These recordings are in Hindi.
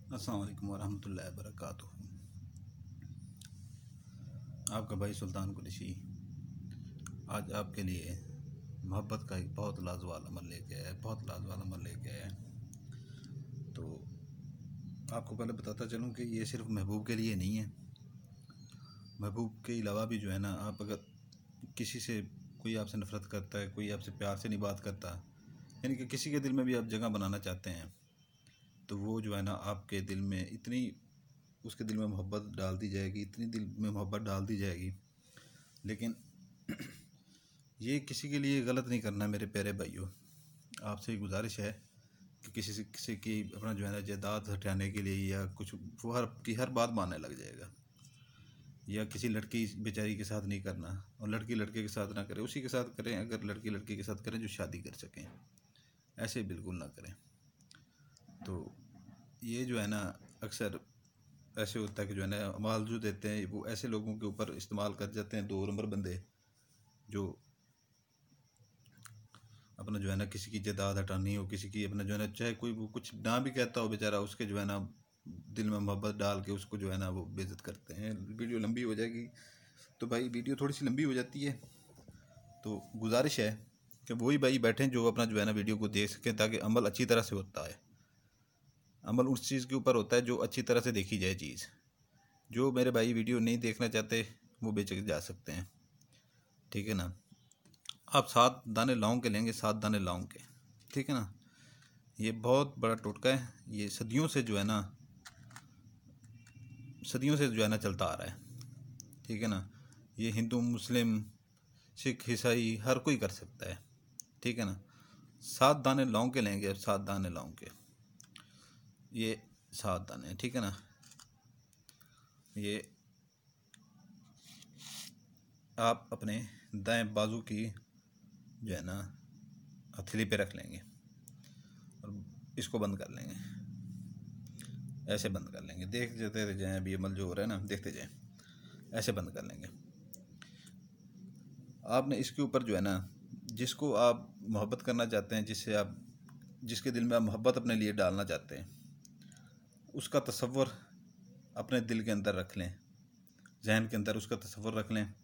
अस्सलाम वालेकुम वरहमतुल्लाहि वबरकातुहू। आपका भाई सुल्तान कुरैशी आज आपके लिए मोहब्बत का एक बहुत लाजवाब अमल लेके आया है, बहुत लाजवाब अमल लेके आया है। तो आपको पहले बताता चलूँ कि ये सिर्फ महबूब के लिए नहीं है। महबूब के अलावा भी जो है ना, आप अगर किसी से कोई आपसे नफ़रत करता है, कोई आपसे प्यार से नहीं बात करता, यानी कि किसी के दिल में भी आप जगह बनाना चाहते हैं, तो वो जो है ना आपके दिल में इतनी उसके दिल में मोहब्बत डाल दी जाएगी, इतनी दिल में मोहब्बत डाल दी जाएगी। लेकिन ये किसी के लिए गलत नहीं करना मेरे प्यारे भाइयों। आपसे एक गुजारिश है कि किसी की अपना जो है ना जायदाद हटाने के लिए या कुछ, वो हर बात मानने लग जाएगा। या किसी लड़की बेचारी के साथ नहीं करना, और लड़की लड़के के साथ ना करे, उसी के साथ करें। अगर लड़की लड़के के साथ करें जो शादी कर सकें, ऐसे बिल्कुल ना करें। तो ये जो है ना अक्सर ऐसे होता है कि जो है ना माल जो देते हैं वो ऐसे लोगों के ऊपर इस्तेमाल कर जाते हैं, दो नंबर बंदे जो अपना जो है ना किसी की जायदाद हटानी हो, किसी की अपना जो है ना, चाहे कोई वो कुछ ना भी कहता हो बेचारा, उसके जो है ना दिल में मोहब्बत डाल के उसको जो है ना वो बेइज्जत करते हैं। वीडियो लंबी हो जाएगी तो भाई, वीडियो थोड़ी सी लंबी हो जाती है, तो गुजारिश है कि वही भाई बैठें जो अपना जो है ना वीडियो को देख सकें, ताकि अमल अच्छी तरह से होता है। अमल उस चीज़ के ऊपर होता है जो अच्छी तरह से देखी जाए चीज़। जो मेरे भाई वीडियो नहीं देखना चाहते वो बेचके जा सकते हैं, ठीक है ना। आप 7 दाने लौंग के लेंगे, 7 दाने लौंग के, ठीक है ना। ये बहुत बड़ा टोटका है, ये सदियों से जो है ना, सदियों से जो है ना चलता आ रहा है, ठीक है ना। ये हिंदू मुस्लिम सिख ईसाई हर कोई कर सकता है, ठीक है ना। 7 दाने लौंग के लेंगे, 7 दाने लौंग के, ये 7 दाने, ठीक है ना। ये आप अपने दाएं बाजू की जो है ना हथेली पे रख लेंगे और इसको बंद कर लेंगे, ऐसे बंद कर लेंगे। देखते जाएं, अभी अमल जो हो रहा है ना देखते जाएं, ऐसे बंद कर लेंगे। आपने इसके ऊपर जो है ना, जिसको आप मोहब्बत करना चाहते हैं, जिसके दिल में आप मोहब्बत अपने लिए डालना चाहते हैं, उसका तसव्वुर अपने दिल के अंदर रख लें, जहन के अंदर उसका तसव्वुर रख लें।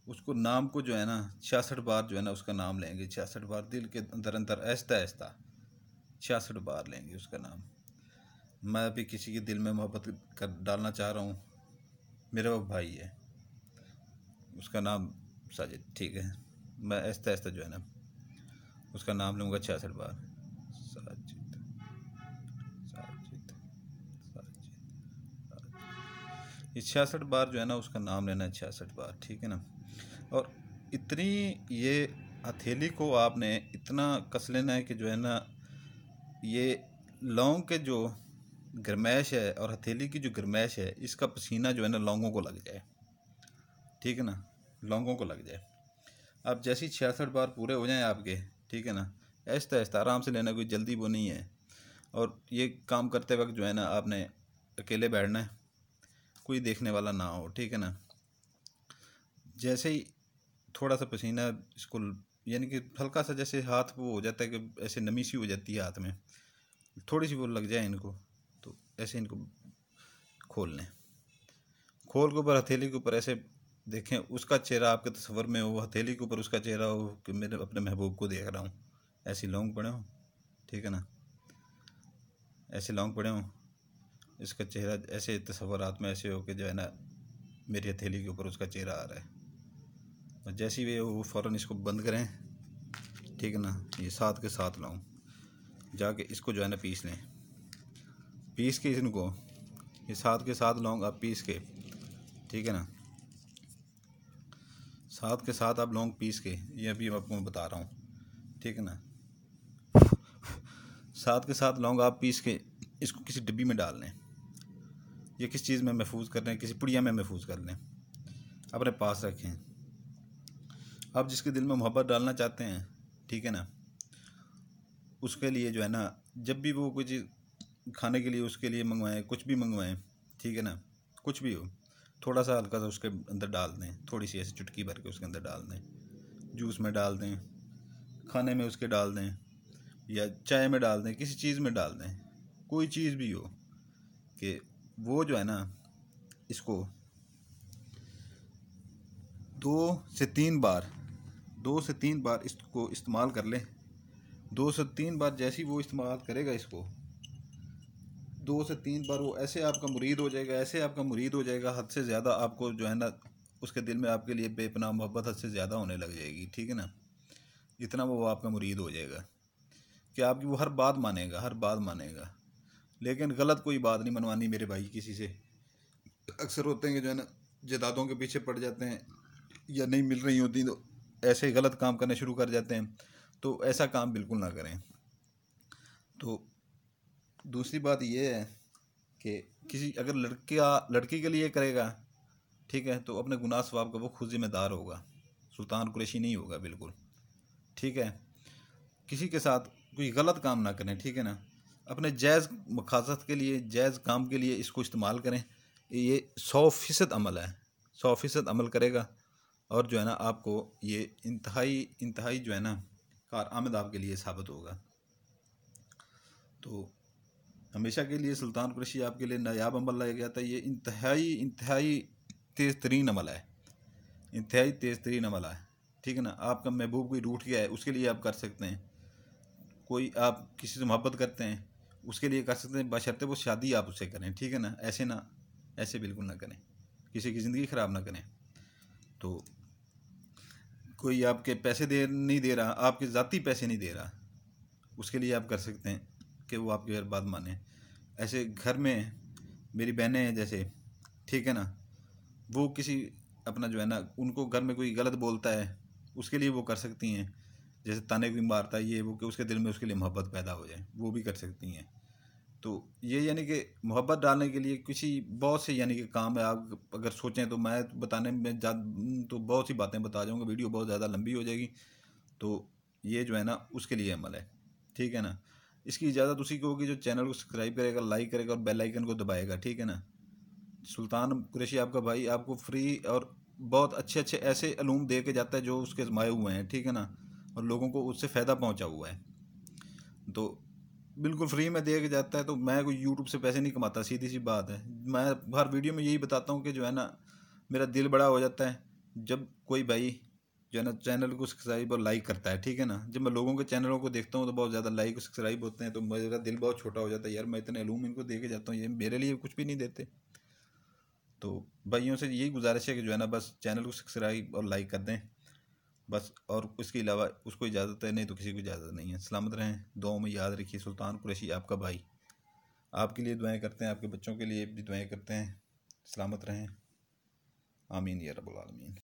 उसको नाम को जो है ना 66 बार जो है ना उसका नाम लेंगे, 66 बार दिल के अंदर अंदर ऐसा ऐसा 66 बार लेंगे उसका नाम। मैं अभी किसी के दिल में मोहब्बत कर डालना चाह रहा हूँ, मेरा वो भाई है, उसका नाम साजिद, ठीक है। मैं ऐसा ऐसा जो है ना उसका नाम लूँगा 66 बार, साजिद साजिद साजिद। ये 66 बार जो है ना उसका नाम लेना है, 66 बार, ठीक है ना। और इतनी ये हथेली को आपने इतना कस लेना है कि जो है ना ये लौंग के जो गरमैश है और हथेली की जो गरमैश है, इसका पसीना जो है ना लौंगों को लग जाए, ठीक है ना, लौंगों को लग जाए। अब जैसे ही 66 बार पूरे हो जाएं आपके, ठीक है ना, ऐसा ऐसा आराम से लेना, कोई जल्दी वो नहीं है। और ये काम करते वक्त जो है ना आपने अकेले बैठना है, कोई देखने वाला ना हो, ठीक है ना। जैसे ही थोड़ा सा पसीना इसको, यानी कि हल्का सा जैसे हाथ वो हो जाता है कि ऐसे नमी सी हो जाती है हाथ में, थोड़ी सी वो लग जाए इनको, तो ऐसे इनको खोल लें। खोल के ऊपर हथेली के ऊपर ऐसे देखें, उसका चेहरा आपके तस्वर में हो, हथेली के ऊपर उसका चेहरा हो कि मेरे अपने महबूब को देख रहा हूँ। ऐसे लौंग पड़े हों, ठीक है ना, ऐसे लौंग पड़े हों, इसका चेहरा ऐसे तस्वरात में ऐसे हो कि जो है ना मेरी हथेली के ऊपर उसका चेहरा आ रहा है। और जैसे ही वो फ़ौरन इसको बंद करें, ठीक है ना। ये 7 के 7 लौंग जाके इसको जो है ना पीस लें, पीस के इनको, ये 7 के 7 लौंग आप पीस के, ठीक है ना, 7 के 7 आप लौंग पीस के, ये अभी मैं आपको बता रहा हूँ, ठीक है ना। 7 के 7 लौंग आप पीस के इसको किसी डिब्बी में डाल लें, या किस चीज़ में महफूज कर लें, किसी पुड़िया में महफूज कर लें, अपने पास रखें। आप जिसके दिल में मोहब्बत डालना चाहते हैं, ठीक है ना, उसके लिए जो है ना जब भी वो कोई चीज़ खाने के लिए उसके लिए मंगवाएं, कुछ भी मंगवाएं, ठीक है ना, कुछ भी हो, थोड़ा सा हल्का सा उसके अंदर डाल दें, थोड़ी सी ऐसी चुटकी भर के उसके अंदर डाल दें, जूस में डाल दें, खाने में उसके डाल दें, या चाय में डाल दें, किसी चीज़ में डाल दें, कोई चीज़ भी हो, कि वो जो है ना इसको 2 से 3 बार इसको इस्तेमाल कर ले। 2 से 3 बार जैसे ही वो इस्तेमाल करेगा इसको, 2 से 3 बार वो ऐसे आपका मुरीद हो जाएगा, ऐसे आपका मुरीद हो जाएगा, हद से ज़्यादा आपको जो है ना उसके दिल में आपके लिए बेपनाह मोहब्बत हद से ज़्यादा होने लग जाएगी, ठीक है ना। इतना वो आपका मुरीद हो जाएगा कि आपकी वो हर बात मानेगा, हर बात मानेगा। लेकिन गलत कोई बात नहीं मनवानी मेरे भाई किसी से। अक्सर होते हैं कि जो है ना जायदादों के पीछे पड़ जाते हैं या नहीं मिल रही होती तो ऐसे गलत काम करने शुरू कर जाते हैं, तो ऐसा काम बिल्कुल ना करें। तो दूसरी बात ये है कि किसी अगर लड़की के लिए करेगा, ठीक है, तो अपने गुनाह सवाब का वो खुद जिम्मेदार होगा, सुल्तान कुरैशी नहीं होगा बिल्कुल, ठीक है। किसी के साथ कोई गलत काम ना करें, ठीक है ना। अपने जायज़ मकासद के लिए, जायज़ काम के लिए इसको इस्तेमाल करें। ये 100% अमल है, 100% अमल करेगा और जो है ना आपको ये इंतहाई जो है ना कारआमद आपके लिए साबित होगा। तो हमेशा के लिए सुल्तान कुरैशी आपके लिए नायाब अमल लाया गया था। ये इंतहाई तेज़ तरीन अमल है, इंतहाई तेज़ तरीन अमल है, ठीक है ना। आपका महबूब कोई रूठ गया है उसके लिए आप कर सकते हैं, कोई आप किसी से मोहब्बत करते हैं उसके लिए कर सकते हैं, बशर्ते वो शादी आप उससे करें, ठीक है ना। ऐसे बिल्कुल ना करें, किसी की ज़िंदगी ख़राब ना करें। तो कोई आपके पैसे नहीं दे रहा, आपके ज़ाती पैसे नहीं दे रहा, उसके लिए आप कर सकते हैं कि वो आपकी हर बात माने। ऐसे घर में मेरी बहनें हैं जैसे, ठीक है ना, वो किसी अपना जो है ना उनको घर में कोई गलत बोलता है उसके लिए वो कर सकती हैं, जैसे ताने कोई मारता है ये वो, कि उसके दिल में उसके लिए मोहब्बत पैदा हो जाए, वो भी कर सकती हैं। तो ये यानी कि मोहब्बत डालने के लिए किसी बहुत से यानी कि काम है। आप अगर सोचें तो मैं बताने में तो बहुत सी बातें बता जाऊँगा, वीडियो बहुत ज़्यादा लंबी हो जाएगी। तो ये जो है ना उसके लिए अमल है, ठीक है ना। इसकी इजाज़त उसी को होगी जो चैनल को सब्सक्राइब करेगा, लाइक करेगा और बेल आइकन को दबाएगा, ठीक है ना। सुल्तान कुरैशी आपका भाई आपको फ्री और बहुत अच्छे अच्छे ऐसे इल्म दे के जाता है जो उसके आजमाए हुए हैं, ठीक है ना, और लोगों को उससे फ़ायदा पहुंचा हुआ है। तो बिल्कुल फ्री में दे के जाता है। तो मैं कोई यूट्यूब से पैसे नहीं कमाता, सीधी सी बात है। मैं हर वीडियो में यही बताता हूँ कि जो है ना मेरा दिल बड़ा हो जाता है जब कोई भाई जो है ना चैनल को सब्सक्राइब और लाइक करता है, ठीक है ना। जब मैं लोगों के चैनलों को देखता हूँ तो बहुत ज़्यादा लाइक और सब्सक्राइब होते हैं तो मेरा दिल बहुत छोटा हो जाता है, यार मैं इतने इल्म इनको दे के जाता हूँ, ये मेरे लिए कुछ भी नहीं देते। तो भाइयों से यही गुजारिश है कि जो है ना बस चैनल को सब्सक्राइब और लाइक कर दें बस, और इसके अलावा उसको इजाज़त है, नहीं तो किसी को इजाज़त नहीं है। सलामत रहें, दुआओं में याद रखिए। सुल्तान कुरैशी आपका भाई आपके लिए दुआएं करते हैं, आपके बच्चों के लिए भी दुआएं करते हैं। सलामत रहें, आमीन या रब्बुल आलमीन।